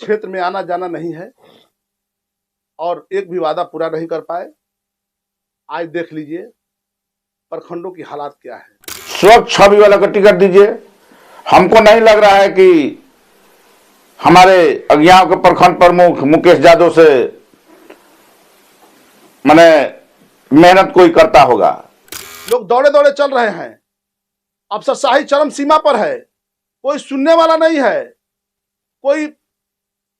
क्षेत्र में आना जाना नहीं है और एक भी वादा पूरा नहीं कर पाए। आज देख लीजिए प्रखंडों की हालात क्या है। स्वच्छ छवि वाला का टिकट दीजिए। हमको नहीं लग रहा है कि हमारे अज्ञान के प्रखंड प्रमुख मुकेश यादव से मैंने मेहनत कोई करता होगा। लोग दौड़े दौड़े चल रहे हैं, अफसरशाही चरम सीमा पर है, कोई सुनने वाला नहीं है, कोई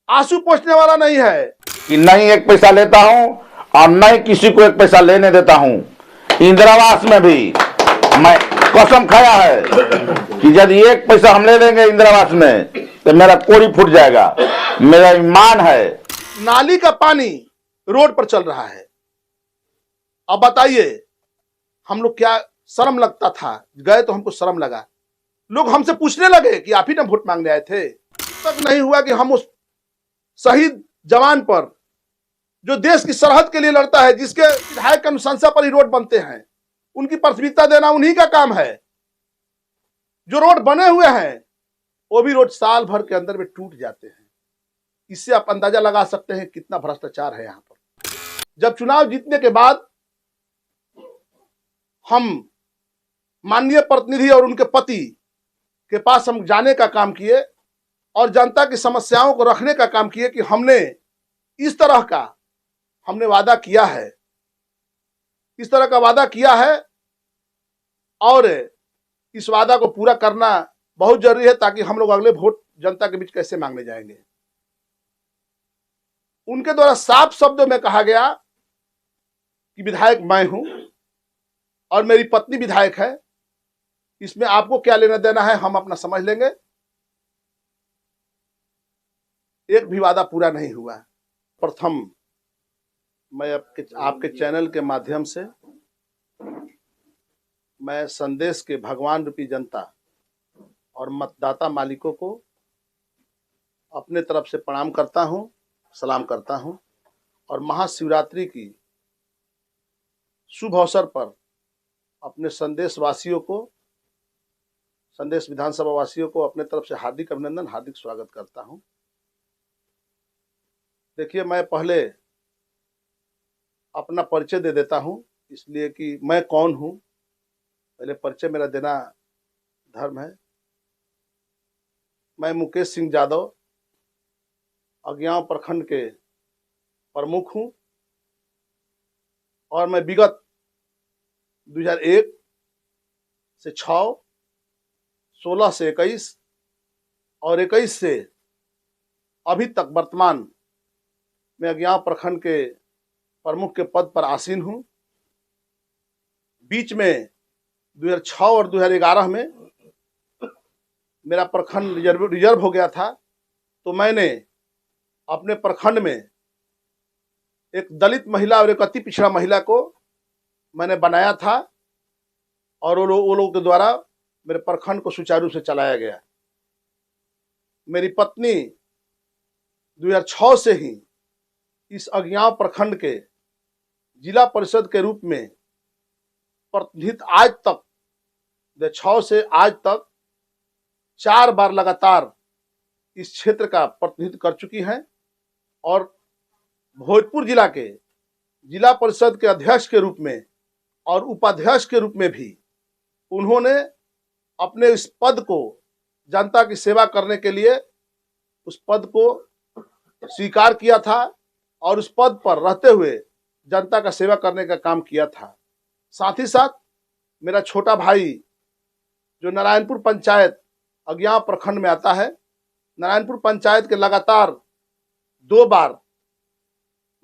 आंसू पोंछने वाला नहीं है कि नहीं एक पैसा लेता हूं और नहीं किसी को एक पैसा लेने देता हूं। इंदिरा आवास में भी मैं कसम खाया है कि यदि एक पैसा हम ले लेंगे इंदिरा आवास में तो मेरा कोड़ी फूट जाएगा। मेरा ईमान है। नाली का पानी रोड पर चल रहा है। अब बताइए हम लोग क्या शर्म लगता था, गए तो हमको शर्म लगा। लोग हमसे पूछने लगे कि आप ही ना वोट मांगने आए थे। तक नहीं हुआ कि हम उस शहीद जवान पर जो देश की सरहद के लिए लड़ता है, जिसके विधायक की अनुशंसा पर ही रोड बनते हैं, उनकी प्राथमिकता देना उन्हीं का काम है। जो रोड बने हुए हैं वो भी रोड साल भर के अंदर में टूट जाते हैं। इससे आप अंदाजा लगा सकते हैं कितना भ्रष्टाचार है यहाँ पर। जब चुनाव जीतने के बाद हम माननीय प्रतिनिधि और उनके पति के पास हम जाने का काम किए और जनता की समस्याओं को रखने का काम किए कि हमने इस तरह का वादा किया है, इस तरह का वादा किया है और इस वादा को पूरा करना बहुत जरूरी है, ताकि हम लोग अगले वोट जनता के बीच कैसे मांगने जाएंगे। उनके द्वारा साफ शब्दों में कहा गया कि विधायक मैं हूं और मेरी पत्नी विधायक है, इसमें आपको क्या लेना देना है, हम अपना समझ लेंगे। एक भी वादा पूरा नहीं हुआ। प्रथम मैं आपके चैनल के माध्यम से मैं संदेश के भगवान रूपी जनता और मतदाता मालिकों को अपने तरफ से प्रणाम करता हूं, सलाम करता हूं और महाशिवरात्रि की शुभ अवसर पर अपने संदेश वासियों को, संदेश विधानसभा वासियों को अपने तरफ से हार्दिक अभिनंदन, हार्दिक स्वागत करता हूं। देखिए, मैं पहले अपना परिचय दे देता हूं, इसलिए कि मैं कौन हूं, पहले परिचय मेरा देना धर्म है। मैं मुकेश सिंह यादव अज्ञान प्रखंड के प्रमुख हूं और मैं विगत 2001 से 6, 16 से 21 और 21 से अभी तक वर्तमान में अज्ञान प्रखंड के प्रमुख के पद पर आसीन हूं। बीच में 2006 और 2011 में मेरा प्रखंड रिजर्व हो गया था, तो मैंने अपने प्रखंड में एक दलित महिला और एक अति पिछड़ा महिला को मैंने बनाया था और वो लोग के द्वारा मेरे प्रखंड को सुचारू रूप से चलाया गया। मेरी पत्नी 2006 से ही इस अज्ञान प्रखंड के जिला परिषद के रूप में प्रतिनिधित्व आज तक 6 से आज तक 4 बार लगातार इस क्षेत्र का प्रतिनिधित्व कर चुकी हैं और भोजपुर जिला के जिला परिषद के अध्यक्ष के रूप में और उपाध्यक्ष के रूप में भी उन्होंने अपने इस पद को जनता की सेवा करने के लिए उस पद को स्वीकार किया था और उस पद पर रहते हुए जनता का सेवा करने का काम किया था। साथ ही साथ मेरा छोटा भाई जो नारायणपुर पंचायत अज्ञान प्रखंड में आता है, नारायणपुर पंचायत के लगातार 2 बार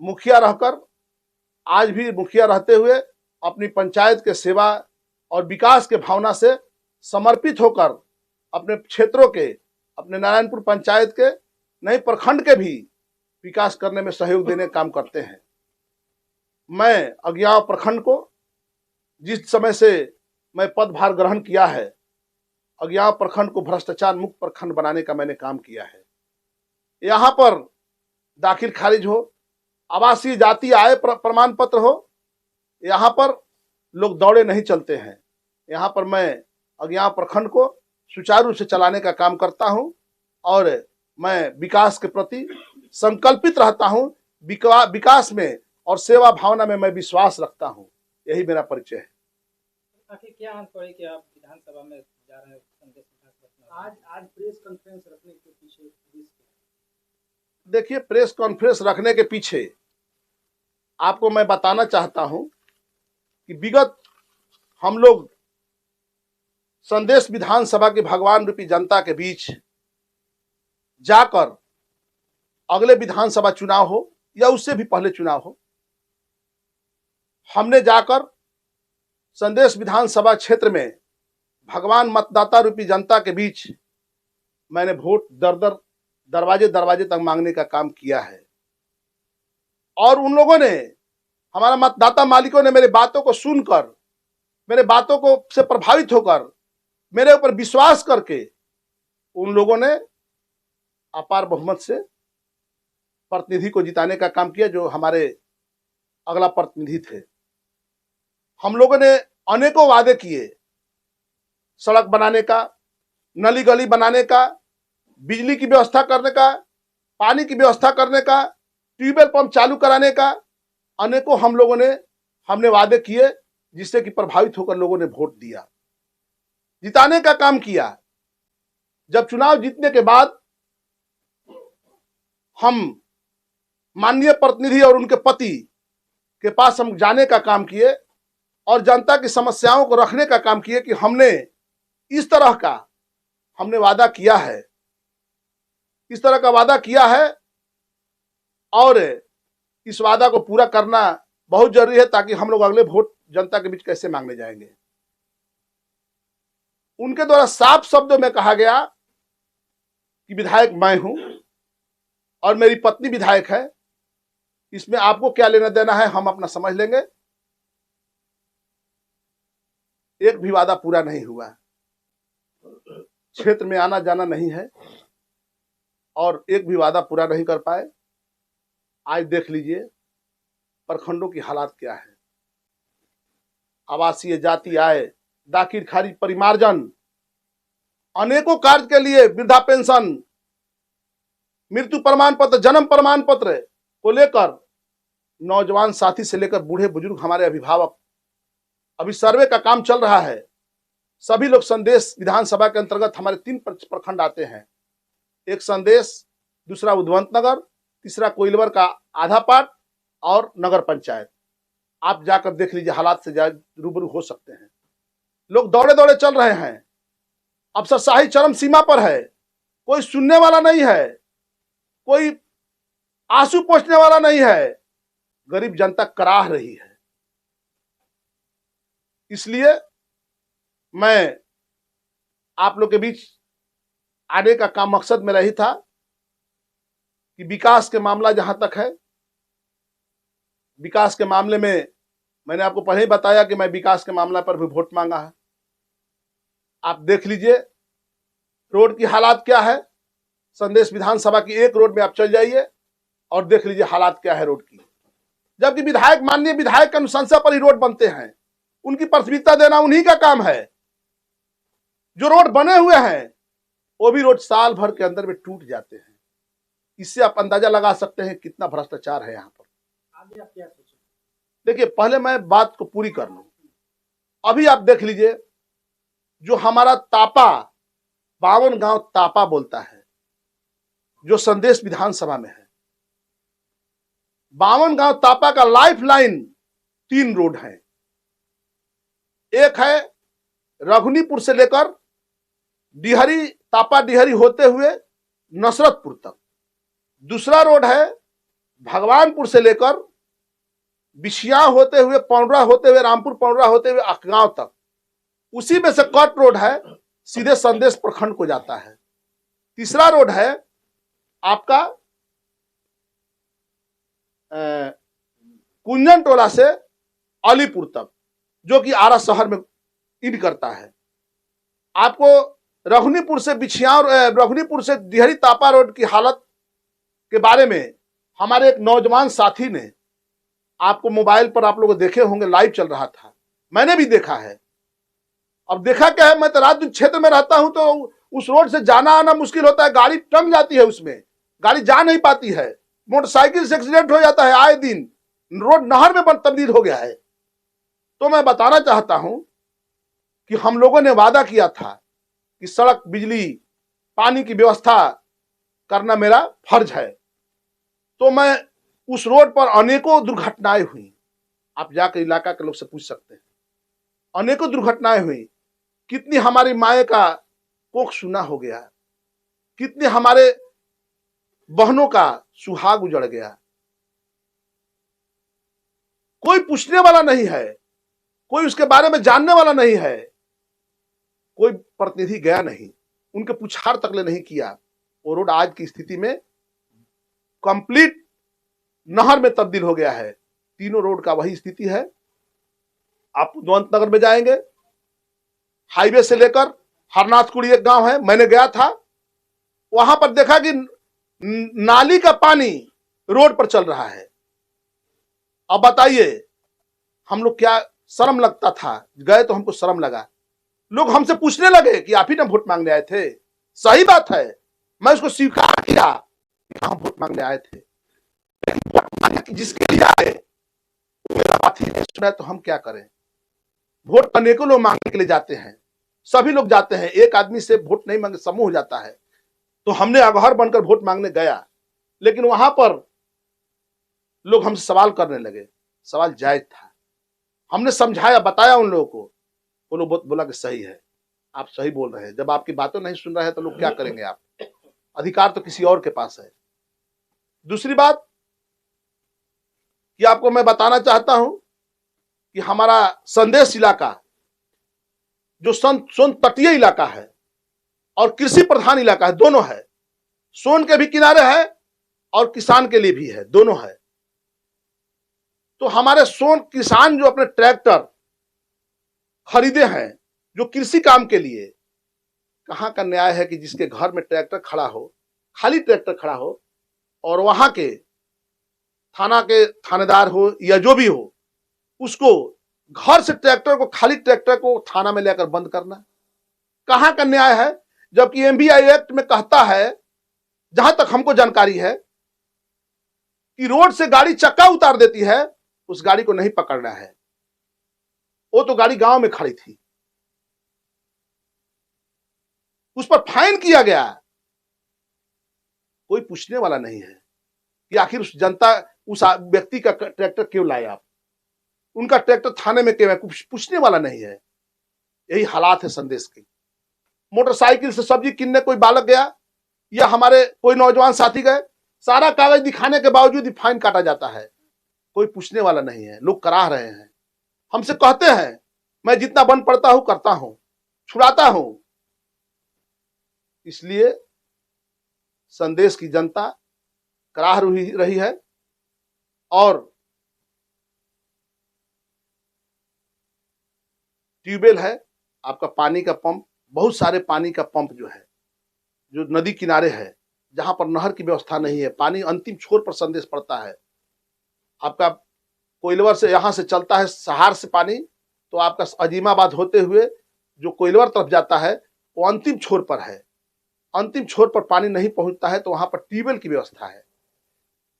मुखिया रहकर, आज भी मुखिया रहते हुए अपनी पंचायत के सेवा और विकास के भावना से समर्पित होकर अपने क्षेत्रों के, अपने नारायणपुर पंचायत के नए प्रखंड के भी विकास करने में सहयोग देने का काम करते हैं। मैं अज्ञान प्रखंड को जिस समय से मैं पदभार ग्रहण किया है, अज्ञान प्रखंड को भ्रष्टाचार मुक्त प्रखंड बनाने का मैंने काम किया है। यहाँ पर दाखिल खारिज हो, आवासीय जाति आय प्रमाण पत्र हो, यहाँ पर लोग दौड़े नहीं चलते हैं। यहाँ पर मैं अज्ञान प्रखंड को सुचारू रूप से चलाने का काम करता हूँ और मैं विकास के प्रति संकल्पित रहता हूं, विकास में और सेवा भावना में मैं विश्वास रखता हूं। यही मेरा परिचय है। आखिर क्या आंच पड़े कि आप विधानसभा में जा रहे हैं संदेश विधानसभा? आज प्रेस कॉन्फ्रेंस रखने के पीछे देखिए, प्रेस कॉन्फ्रेंस रखने के पीछे आपको मैं बताना चाहता हूं कि विगत हम लोग संदेश विधानसभा की भगवान रूपी जनता के बीच जाकर अगले विधानसभा चुनाव हो या उससे भी पहले चुनाव हो, हमने जाकर संदेश विधानसभा क्षेत्र में भगवान मतदाता रूपी जनता के बीच मैंने वोट दर दर दरवाजे दरवाजे तक मांगने का काम किया है। और उन लोगों ने, हमारा मतदाता मालिकों ने मेरे बातों को सुनकर, मेरे बातों को से प्रभावित होकर, मेरे ऊपर विश्वास करके उन लोगों ने अपार बहुमत से प्रतिनिधि को जिताने का काम किया, जो हमारे अगला प्रतिनिधि थे। हम लोगों ने अनेकों वादे किए, सड़क बनाने का, नली गली बनाने का, बिजली की व्यवस्था करने का, पानी की व्यवस्था करने का, ट्यूबवेल पंप चालू कराने का, अनेकों हमने वादे किए, जिससे कि प्रभावित होकर लोगों ने वोट दिया, जिताने का काम किया। जब चुनाव जीतने के बाद हम माननीय प्रतिनिधि और उनके पति के पास हम जाने का काम किए और जनता की समस्याओं को रखने का काम किए कि हमने इस तरह का वादा किया है, इस तरह का वादा किया है और इस वादा को पूरा करना बहुत जरूरी है, ताकि हम लोग अगले वोट जनता के बीच कैसे मांगने जाएंगे। उनके द्वारा साफ शब्दों में कहा गया कि विधायक मैं हूं और मेरी पत्नी विधायक है, इसमें आपको क्या लेना देना है, हम अपना समझ लेंगे। एक भी वादा पूरा नहीं हुआ, क्षेत्र में आना जाना नहीं है और एक भी वादा पूरा नहीं कर पाए। आज देख लीजिए प्रखंडों की हालात क्या है। आवासीय, जाति आय, दाखिल खारिज, परिमार्जन, अनेकों कार्य के लिए वृद्धा पेंशन, मृत्यु प्रमाण पत्र, जन्म प्रमाण पत्र को लेकर नौजवान साथी से लेकर बूढ़े बुजुर्ग, हमारे अभिभावक, अभी सर्वे का काम चल रहा है। सभी लोग संदेश विधानसभा के अंतर्गत हमारे 3 प्रखंड आते हैं, एक संदेश, दूसरा उद्वंत नगर, तीसरा कोइलवर का आधा पार्ट और नगर पंचायत। आप जाकर देख लीजिए, हालात से रूबरू हो सकते हैं। लोग दौड़े दौड़े चल रहे हैं, अफसरशाही चरम सीमा पर है, कोई सुनने वाला नहीं है, कोई आंसू पोंछने वाला नहीं है, गरीब जनता कराह रही है। इसलिए मैं आप लोग के बीच आने का काम मकसद मेरा ही था कि विकास के मामला जहां तक है, विकास के मामले में मैंने आपको पहले ही बताया कि मैं विकास के मामला पर भी वोट मांगा है। आप देख लीजिए रोड की हालात क्या है। संदेश विधानसभा की एक रोड में आप चल जाइए और देख लीजिए हालात क्या है रोड की, जबकि विधायक, माननीय विधायक की अनुशंसा पर ही रोड बनते हैं, उनकी प्राथमिकता देना उन्हीं का काम है। जो रोड बने हुए हैं वो भी रोड साल भर के अंदर में टूट जाते हैं। इससे आप अंदाजा लगा सकते हैं कितना भ्रष्टाचार है यहाँ पर। आगे आप क्या सोचें? देखिए, पहले मैं बात को पूरी कर लूं। अभी आप देख लीजिए, जो हमारा तापा, 52 गांव तापा बोलता है, जो संदेश विधानसभा में है, 52 गांव तापा का लाइफ लाइन 3 रोड है। एक है रघुनीपुर से लेकर डिहरी, तापा डिहरी होते हुए नसरतपुर तक। दूसरा रोड है भगवानपुर से लेकर बिशिया होते हुए, पौंडरा होते हुए, रामपुर पौंडरा होते हुए अखगांव तक। उसी में से कट रोड है, सीधे संदेश प्रखंड को जाता है। तीसरा रोड है आपका कुंजन टोला से अलीपुर तक, जो कि आरा शहर में इन करता है। आपको रघुनीपुर से बिछिया, रघुनीपुर से डिहरी तापा रोड की हालत के बारे में हमारे एक नौजवान साथी ने, आपको मोबाइल पर आप लोग देखे होंगे, लाइव चल रहा था, मैंने भी देखा है। अब देखा क्या है, मैं तो रात दिन क्षेत्र में रहता हूं, तो उस रोड से जाना आना मुश्किल होता है, गाड़ी टंग जाती है, उसमें गाड़ी जा नहीं पाती है, मोटरसाइकिल से एक्सीडेंट हो जाता है आए दिन, रोड नहर में तब्दील हो गया है। तो मैं बताना चाहता हूं कि हम लोगों ने वादा किया था कि सड़क, बिजली, पानी की व्यवस्था करना मेरा फर्ज है। तो मैं उस रोड पर अनेकों दुर्घटनाएं हुई, आप जाकर इलाका के लोग से पूछ सकते हैं, अनेकों दुर्घटनाएं हुई। कितनी हमारी माए का कोख सूना हो गया, कितने हमारे बहनों का सुहाग उजड़ गया। कोई पूछने वाला नहीं है, कोई उसके बारे में जानने वाला नहीं है, कोई प्रतिनिधि गया नहीं, उनके पुछार तकले नहीं किया। वो रोड आज की स्थिति में कंप्लीट नहर में तब्दील हो गया है। तीनों रोड का वही स्थिति है। आप उद्वंत नगर में जाएंगे, हाईवे से लेकर हरनाथकुड़ी एक गांव है, मैंने गया था, वहां पर देखा कि नाली का पानी रोड पर चल रहा है। अब बताइए, हम लोग क्या शर्म लगता था, गए तो हमको शर्म लगा। लोग हमसे पूछने लगे कि आप ही ना वोट मांगने आए थे। सही बात है, मैं उसको स्वीकार किया कि हम वोट मांगने आए थे, जिसके लिए आए मेरा बात ही नहीं सुना तो हम क्या करें। वोट अनेकों लोग मांगने के लिए जाते हैं, सभी लोग जाते हैं, एक आदमी से वोट नहीं मांगे समूह हो जाता है। तो हमने अगहर बनकर वोट मांगने गया, लेकिन वहां पर लोग हमसे सवाल करने लगे। सवाल जायज था, हमने समझाया, बताया उन लोगों को, वो लोग बोला कि सही है, आप सही बोल रहे हैं। जब आपकी बातें नहीं सुन रहे हैं तो लोग क्या करेंगे। आप अधिकार तो किसी और के पास है। दूसरी बात कि आपको मैं बताना चाहता हूं कि हमारा संदेश इलाका जो सोन तटीय इलाका है और कृषि प्रधान इलाका है, दोनों है। सोन के भी किनारे है और किसान के लिए भी है, दोनों है। तो हमारे सोन किसान जो अपने ट्रैक्टर खरीदे हैं जो कृषि काम के लिए, कहां का न्याय है कि जिसके घर में ट्रैक्टर खड़ा हो, खाली ट्रैक्टर खड़ा हो, और वहां के थाना के थानेदार हो या जो भी हो, उसको घर से ट्रैक्टर को, खाली ट्रैक्टर को थाना में लेकर बंद करना, कहां का न्याय है। जबकि एमबीआई एक्ट में कहता है, जहां तक हमको जानकारी है, कि रोड से गाड़ी चक्का उतार देती है, उस गाड़ी को नहीं पकड़ना है। वो तो गाड़ी गांव में खड़ी थी, उस पर फाइन किया गया, कोई पूछने वाला नहीं है कि आखिर उस जनता, उस व्यक्ति का ट्रैक्टर क्यों लाए आप, उनका ट्रैक्टर थाने में क्यों है, कुछ पूछने वाला नहीं है। यही हालात है संदेश की। मोटरसाइकिल से सब्जी किनने कोई बालक गया या हमारे कोई नौजवान साथी गए, सारा कागज दिखाने के बावजूद ही फाइन काटा जाता है, कोई पूछने वाला नहीं है। लोग कराह रहे हैं, हमसे कहते हैं, मैं जितना बन पड़ता हूं करता हूं, छुड़ाता हूं। इसलिए संदेश की जनता कराह रही है। और ट्यूबवेल है, आपका पानी का पंप, बहुत सारे पानी का पंप जो है, जो नदी किनारे है, जहां पर नहर की व्यवस्था नहीं है, पानी अंतिम छोर पर संदेश पड़ता है। आपका कोइलवर से यहां से चलता है सहार से पानी, तो आपका अजीमाबाद होते हुए जो कोइलवर तरफ जाता है, वो अंतिम छोर पर है। अंतिम छोर पर पानी नहीं पहुंचता है, तो वहां पर ट्यूबवेल की व्यवस्था है।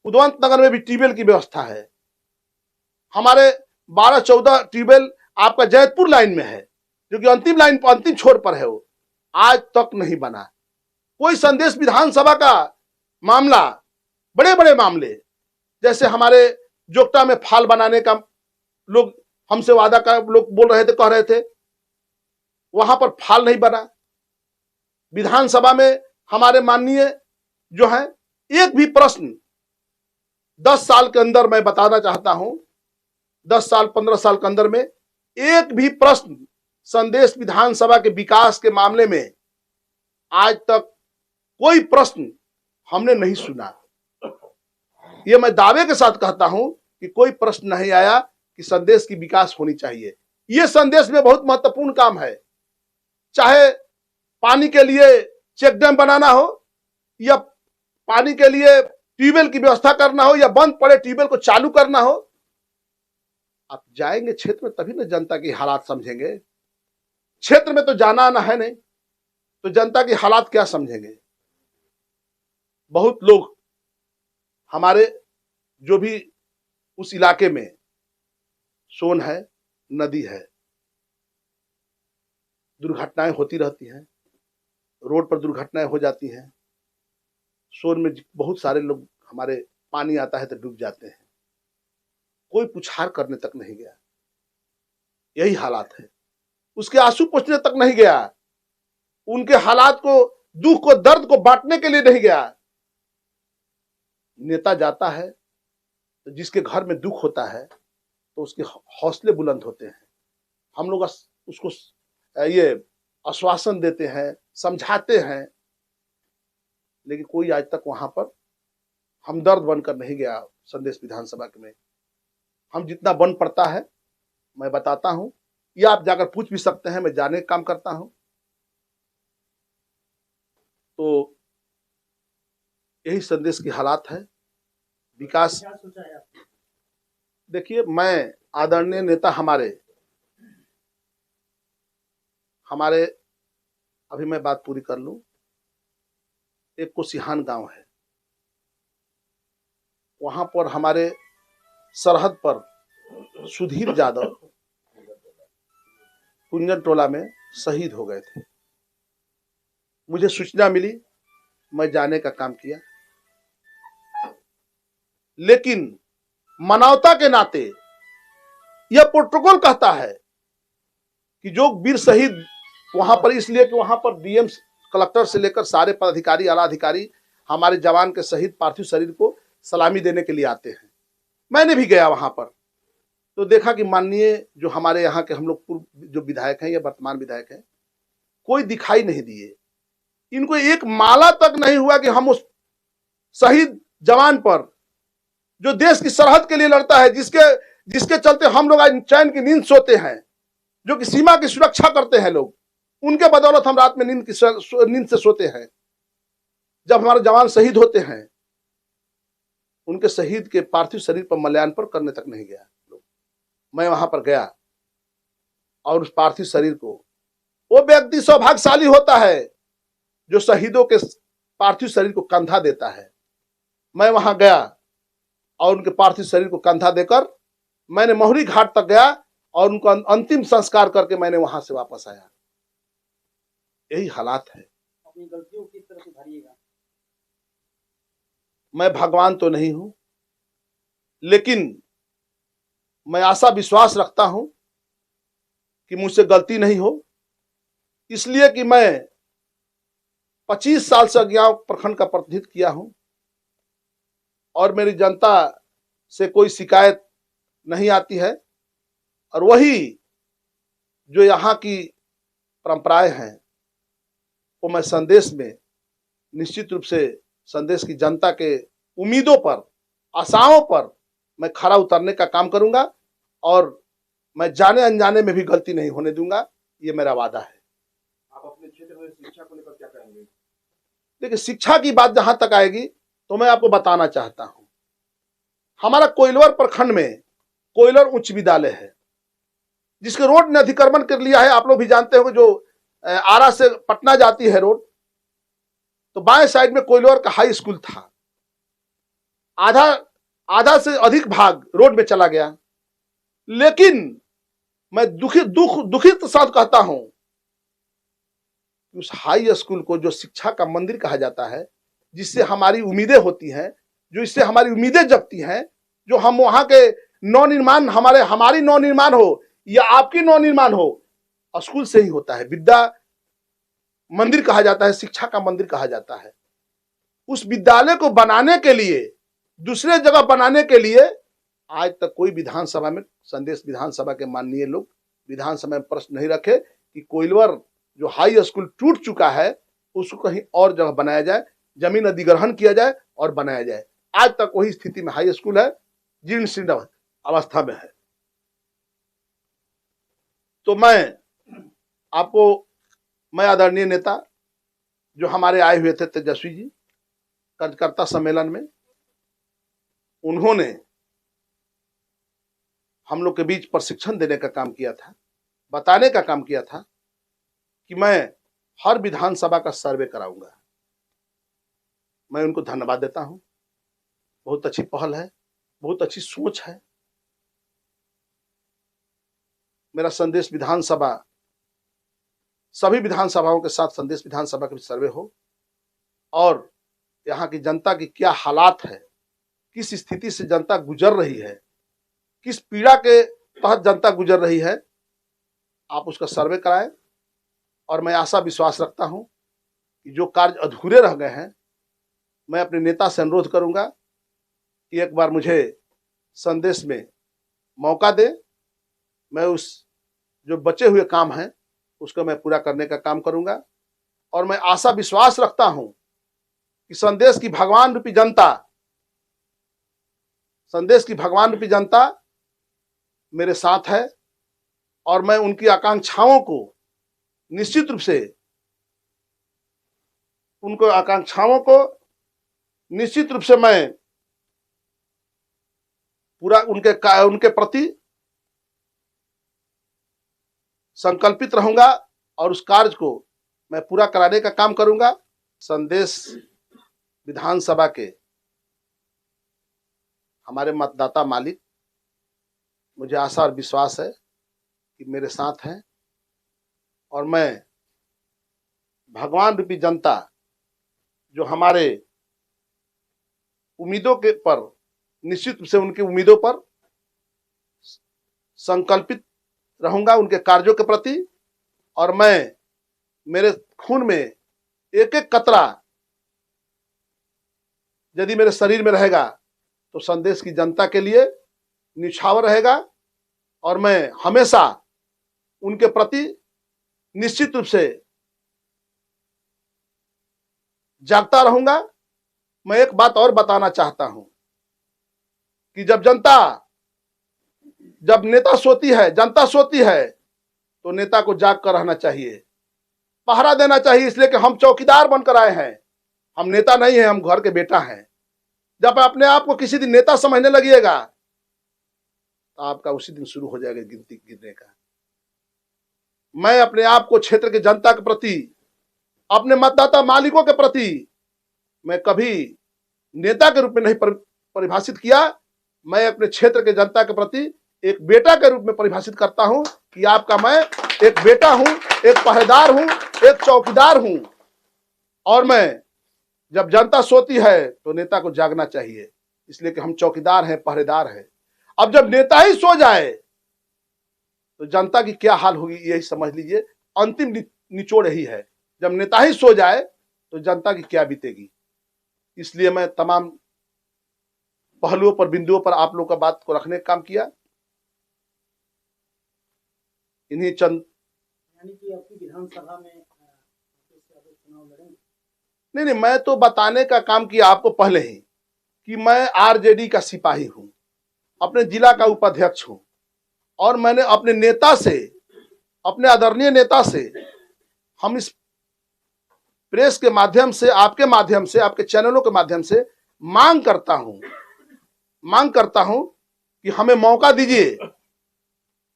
उद्वंत नगर में भी ट्यूबवेल की व्यवस्था है। हमारे 12-14 ट्यूबवेल आपका जैतपुर लाइन में है, जो कि अंतिम लाइन पर, अंतिम छोर पर है, वो आज तक नहीं बना। कोई संदेश विधानसभा का मामला, बड़े बड़े मामले, जैसे हमारे जोगटा में फाल बनाने का लोग हमसे वादा कर, लोग बोल रहे थे, कह रहे थे, वहां पर फाल नहीं बना। विधानसभा में हमारे माननीय जो है, एक भी प्रश्न 10 साल के अंदर, मैं बताना चाहता हूं, 10 साल 15 साल के अंदर में एक भी प्रश्न संदेश विधानसभा के विकास के मामले में आज तक कोई प्रश्न हमने नहीं सुना। ये मैं दावे के साथ कहता हूं कि कोई प्रश्न नहीं आया कि संदेश की विकास होनी चाहिए। ये संदेश में बहुत महत्वपूर्ण काम है, चाहे पानी के लिए चेक डैम बनाना हो, या पानी के लिए ट्यूबवेल की व्यवस्था करना हो, या बंद पड़े ट्यूबवेल को चालू करना हो। आप जाएंगे क्षेत्र में तभी ना जनता की हालात समझेंगे। क्षेत्र में तो जाना आना है नहीं, तो जनता की हालात क्या समझेंगे। बहुत लोग हमारे जो भी उस इलाके में सोन है, नदी है, दुर्घटनाएं होती रहती हैं, रोड पर दुर्घटनाएं हो जाती हैं। सोन में बहुत सारे लोग हमारे पानी आता है तो डूब जाते हैं, कोई पुछार करने तक नहीं गया। यही हालात है, उसके आंसू पोंछने तक नहीं गया, उनके हालात को, दुख को, दर्द को बांटने के लिए नहीं गया। नेता जाता है तो जिसके घर में दुख होता है तो उसके हौसले बुलंद होते हैं। हम लोग उसको ये आश्वासन देते हैं, समझाते हैं, लेकिन कोई आज तक वहां पर हमदर्द बनकर नहीं गया। संदेश विधानसभा में हम जितना बन पड़ता है मैं बताता हूं, या आप जाकर पूछ भी सकते हैं, मैं जाने का काम करता हूं। तो यही संदेश की हालात है। विकास, क्या सोचा है आपने? देखिए, मैं आदरणीय नेता हमारे अभी मैं बात पूरी कर लूं। एक कोसिहान गांव है, वहां पर हमारे सरहद पर सुधीर यादव कुंजन टोला में शहीद हो गए थे। मुझे सूचना मिली, मैं जाने का काम किया, लेकिन मानवता के नाते यह प्रोटोकॉल कहता है कि जो वीर शहीद वहां पर, इसलिए कि वहां पर डीएम, कलेक्टर से लेकर सारे पदाधिकारी, आला अधिकारी हमारे जवान के शहीद पार्थिव शरीर को सलामी देने के लिए आते हैं। मैंने भी गया वहां पर, तो देखा कि माननीय जो हमारे यहाँ के हम लोग पूर्व जो विधायक हैं या वर्तमान विधायक हैं, कोई दिखाई नहीं दिए। इनको एक माला तक नहीं हुआ कि हम उस शहीद जवान पर, जो देश की सरहद के लिए लड़ता है, जिसके चलते हम लोग आज चैन की नींद सोते हैं, जो कि सीमा की सुरक्षा करते हैं लोग, उनके बदौलत हम रात में नींद से सोते हैं। जब हमारे जवान शहीद होते हैं, उनके शहीद के पार्थिव शरीर पर माल्यार्पण करने तक नहीं गया लोग। मैं वहां पर गया और उस पार्थिव शरीर को, वो व्यक्ति सौभाग्यशाली होता है जो शहीदों के पार्थिव शरीर को कंधा देता है। मैं वहां गया और उनके पार्थिव शरीर को कंधा देकर मैंने मोहरी घाट तक गया और उनका अंतिम संस्कार करके मैंने वहां से वापस आया। यही हालात है। अपनी गलतियों को किस तरह सुधारिएगा? मैं भगवान तो नहीं हूं, लेकिन मैं आशा विश्वास रखता हूं कि मुझसे गलती नहीं हो, इसलिए कि मैं 25 साल से अज्ञान प्रखंड का प्रतिनिधित्व किया हूं और मेरी जनता से कोई शिकायत नहीं आती है। और वही जो यहाँ की परंपराएं हैं वो मैं संदेश में निश्चित रूप से संदेश की जनता के उम्मीदों पर, आशाओं पर मैं खरा उतरने का काम करूंगा और मैं जाने अनजाने में भी गलती नहीं होने दूंगा, ये मेरा वादा है। आप अपने क्षेत्र में शिक्षा को लेकर क्या कहेंगे? देखिए, शिक्षा की बात जहां तक आएगी तो मैं आपको बताना चाहता हूं, हमारा कोइलवर प्रखंड में कोइलवर उच्च विद्यालय है, जिसके रोड ने अतिक्रमण कर लिया है। आप लोग भी जानते हो, जो आरा से पटना जाती है रोड, तो बाएं साइड में कोइलवर का हाई स्कूल था। आधा से अधिक भाग रोड में चला गया। लेकिन मैं दुखित साथ कहता हूं, उस हाई स्कूल को, जो शिक्षा का मंदिर कहा जाता है, जिससे हमारी उम्मीदें होती हैं, जो इससे हमारी उम्मीदें जगती हैं, जो हम वहां के नवनिर्माण, हमारी नवनिर्माण हो या आपकी नवनिर्माण हो, स्कूल से ही होता है। विद्या मंदिर कहा जाता है, शिक्षा का मंदिर कहा जाता है। उस विद्यालय को बनाने के लिए, दूसरे जगह बनाने के लिए आज तक कोई विधानसभा में, संदेश विधानसभा के माननीय लोग विधानसभा में प्रश्न नहीं रखे कि कोइलवर जो हाई स्कूल टूट चुका है उसको कहीं और जगह बनाया जाए, जमीन अधिग्रहण किया जाए और बनाया जाए। आज तक वही स्थिति में हाई स्कूल है, जीर्ण शीर्ण अवस्था में है। तो मैं आदरणीय नेता जो हमारे आए हुए थे तेजस्वी जी कार्यकर्ता सम्मेलन में, उन्होंने हम लोग के बीच प्रशिक्षण देने का काम किया था, बताने का काम किया था कि मैं हर विधानसभा का सर्वे कराऊंगा। मैं उनको धन्यवाद देता हूं। बहुत अच्छी पहल है, बहुत अच्छी सोच है। मेरा संदेश विधानसभा, सभी विधानसभाओं के साथ संदेश विधानसभा का भी सर्वे हो और यहाँ की जनता की क्या हालात है, किस स्थिति से जनता गुजर रही है, किस पीड़ा के तहत जनता गुजर रही है, आप उसका सर्वे कराएं। और मैं आशा विश्वास रखता हूं कि जो कार्य अधूरे रह गए हैं, मैं अपने नेता से अनुरोध करूंगा कि एक बार मुझे संदेश में मौका दे। मैं उस जो बचे हुए काम हैं उसको मैं पूरा करने का काम करूंगा। और मैं आशा विश्वास रखता हूं कि संदेश की भगवान रूपी जनता, संदेश की भगवान रूपी जनता मेरे साथ है और मैं उनकी आकांक्षाओं को निश्चित रूप से, उनको आकांक्षाओं को निश्चित रूप से मैं पूरा उनके प्रति संकल्पित रहूंगा और उस कार्य को मैं पूरा कराने का काम करूंगा। संदेश विधानसभा के हमारे मतदाता मालिक, मुझे आशा और विश्वास है कि मेरे साथ हैं और मैं भगवान रूपी जनता जो हमारे उम्मीदों के पर, निश्चित रूप से उनकी उम्मीदों पर संकल्पित रहूंगा उनके कार्यों के प्रति। और मैं, मेरे खून में एक एक कतरा यदि मेरे शरीर में रहेगा तो संदेश की जनता के लिए निछावर रहेगा और मैं हमेशा उनके प्रति निश्चित रूप से जागता रहूंगा। मैं एक बात और बताना चाहता हूं कि जब नेता सोती है, जनता सोती है, तो नेता को जाग कर रहना चाहिए, पहरा देना चाहिए, इसलिए कि हम चौकीदार बनकर आए हैं, हम नेता नहीं हैं, हम घर के बेटा हैं। जब अपने आप को किसी दिन नेता समझने लगिएगा तो आपका उसी दिन शुरू हो जाएगा गिनती गिरने का। मैं अपने आप को क्षेत्र की जनता के प्रति, अपने मतदाता मालिकों के प्रति मैं कभी नेता के रूप में नहीं परिभाषित किया। मैं अपने क्षेत्र के जनता के प्रति एक बेटा के रूप में परिभाषित करता हूं कि आपका मैं एक बेटा हूं, एक पहरेदार हूं, एक चौकीदार हूं। और मैं, जब जनता सोती है तो नेता को जागना चाहिए, इसलिए कि हम चौकीदार हैं, पहरेदार हैं। अब जब नेता ही सो जाए तो जनता की क्या हाल होगी, यही समझ लीजिए। अंतिम निचोड़ यही है, जब नेता ही सो जाए तो जनता की क्या बीतेगी। इसलिए मैं तमाम पहलुओं पर, बिंदुओं पर आप लोगों का बात को रखने का काम किया। इन्हीं चंद, यानी कि आपकी विधानसभा में चुनाव लड़ेंगे? नहीं, मैं तो बताने का काम किया आपको पहले ही कि मैं आरजेडी का सिपाही हूं, अपने जिला का उपाध्यक्ष हूं और मैंने अपने नेता से, अपने आदरणीय नेता से, हम इस प्रेस के माध्यम से, आपके माध्यम से, आपके चैनलों के माध्यम से मांग करता हूं कि हमें मौका दीजिए,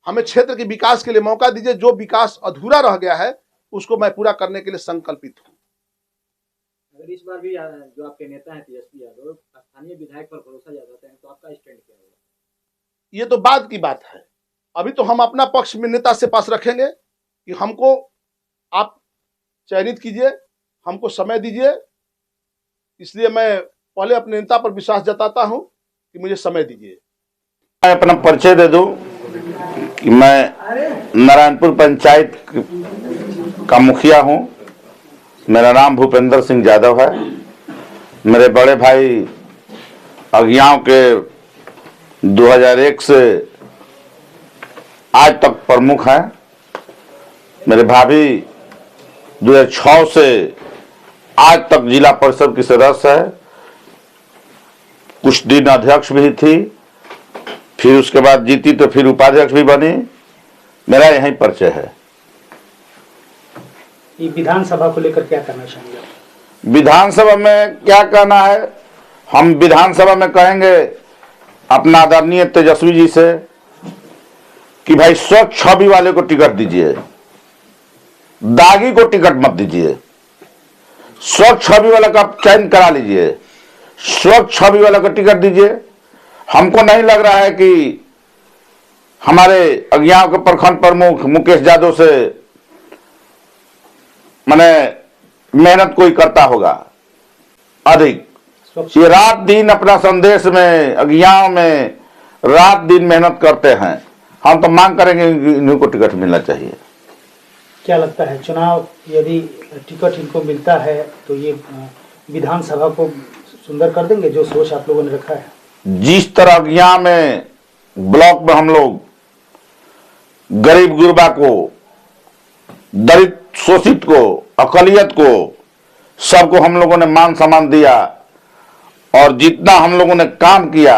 हमें क्षेत्र के विकास के लिए मौका दीजिए। जो विकास अधूरा रह गया है उसको मैं पूरा करने के लिए संकल्पित हूं। अगर इस बार भी जो आपके नेता हैं तेजस्वी यादव स्थानीय विधायक पर भरोसा जताते हैं तो आपका स्टैंड क्या होगा? ये तो बाद की बात है। अभी तो हम अपना पक्ष में नेता से पास रखेंगे कि हमको आप चयनित कीजिए, हमको समय दीजिए। इसलिए मैं पहले अपने नेता पर विश्वास जताता हूं कि मुझे समय दीजिए। मैं अपना परिचय दे दूं कि मैं नारायणपुर पंचायत का मुखिया हूं। मेरा नाम भूपेंद्र सिंह यादव है। मेरे बड़े भाई अज्ञाओं के 2001 से आज तक प्रमुख हैं। मेरे भाभी 2006 से आज तक जिला परिषद की सदस्य है, कुछ दिन अध्यक्ष भी थी, फिर उसके बाद जीती तो फिर उपाध्यक्ष भी बनी। मेरा यही परिचय है। ये विधानसभा को लेकर क्या करना चाहेंगे? विधानसभा में क्या कहना है, हम विधानसभा में कहेंगे अपना आदरणीय तेजस्वी जी से कि भाई स्वच्छ छवि वाले को टिकट दीजिए। दागी को टिकट मत दीजिए, स्वच्छ छवि वाला का चयन करा लीजिए, स्वच्छ छवि वाला का टिकट दीजिए। हमको नहीं लग रहा है कि हमारे अज्ञाओं के प्रखंड प्रमुख मुकेश यादव से माने मेहनत कोई करता होगा अधिक। ये रात दिन अपना संदेश में अज्ञाओं में रात दिन मेहनत करते हैं। हम तो मांग करेंगे इन्हीं को टिकट मिलना चाहिए। क्या लगता है चुनाव यदि टिकट इनको मिलता है तो ये विधानसभा को सुंदर कर देंगे, जो सोच आप लोगों ने रखा है? जिस तरह अज्ञा में ब्लॉक में हम लोग गरीब गुरबा को, दलित शोषित को, अकलियत को, सबको हम लोगों ने मान सम्मान दिया और जितना हम लोगों ने काम किया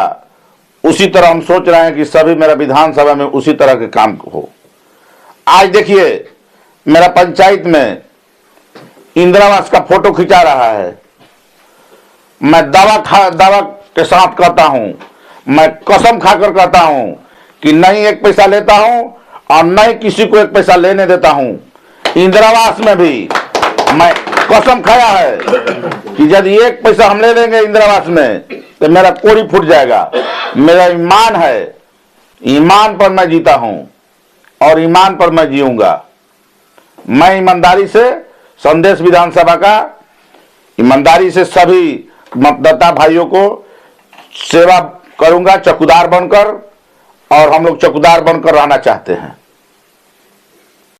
उसी तरह हम सोच रहे हैं कि सभी मेरा विधानसभा में उसी तरह के काम हो। आज देखिए मेरा पंचायत में इंदिरा आवास का फोटो खिंचा रहा है। मैं दावा के साथ कहता हूं, मैं कसम खाकर कहता हूं कि नहीं एक पैसा लेता हूं और नहीं किसी को एक पैसा लेने देता हूं। इंदिरा आवास में भी मैं कसम खाया है कि यदि एक पैसा हम ले लेंगे इंदिरा आवास में तो मेरा कोड़ी फूट जाएगा। मेरा ईमान है, ईमान पर मैं जीता हूं और ईमान पर मैं जीऊंगा। मैं ईमानदारी से संदेश विधानसभा का ईमानदारी से सभी मतदाता भाइयों को सेवा करूंगा चौकीदार बनकर, और हम लोग चौकीदार बनकर रहना चाहते हैं।